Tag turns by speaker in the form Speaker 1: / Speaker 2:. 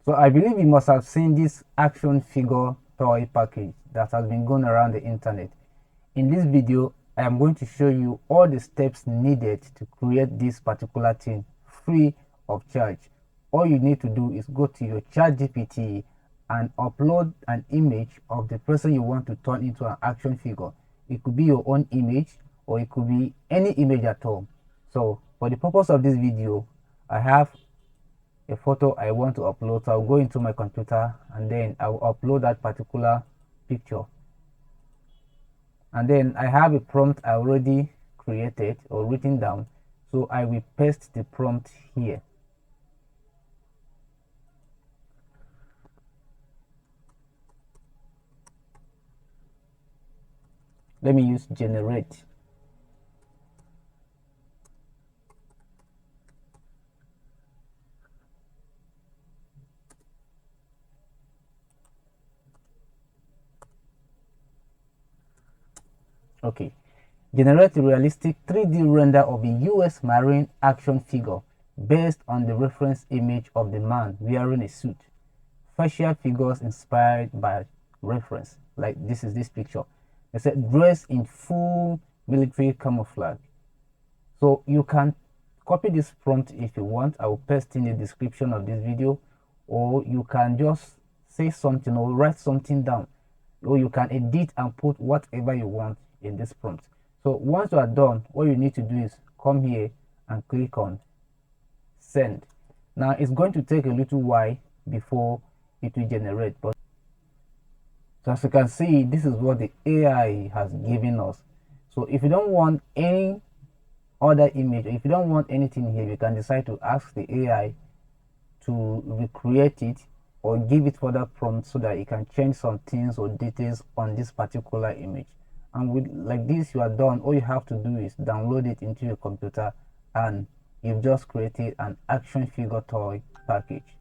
Speaker 1: So I believe you must have seen this action figure toy package that has been going around the internet. In this video, I am going to show you all the steps needed to create this particular thing free of charge. All you need to do is go to your ChatGPT and upload an image of the person you want to turn into an action figure. It could be your own image or it could be any image at all. So for the purpose of this video, I have a photo I want to upload. So I'll go into my computer and then I'll upload that particular picture. And then I have a prompt I already created or written down, so I will paste the prompt here. Let me use generate. Okay, generate a realistic 3D render of a US Marine action figure based on the reference image of the man wearing a suit. Facial figures inspired by reference, like this is this picture. They said dress in full military camouflage. So you can copy this prompt if you want. I will paste in the description of this video, or you can just say something or write something down, or you can edit and put whatever you want in this prompt. So once you are done, all you need to do is come here and click on send. Now it's going to take a little while before it will generate, but so as you can see, this is what the AI has given us. So if you don't want any other image, if you don't want anything here, you can decide to ask the AI to recreate it or give it further prompts so that it can change some things or details on this particular image. And with like this, you are done. All you have to do is download it into your computer and you've just created an action figure toy package.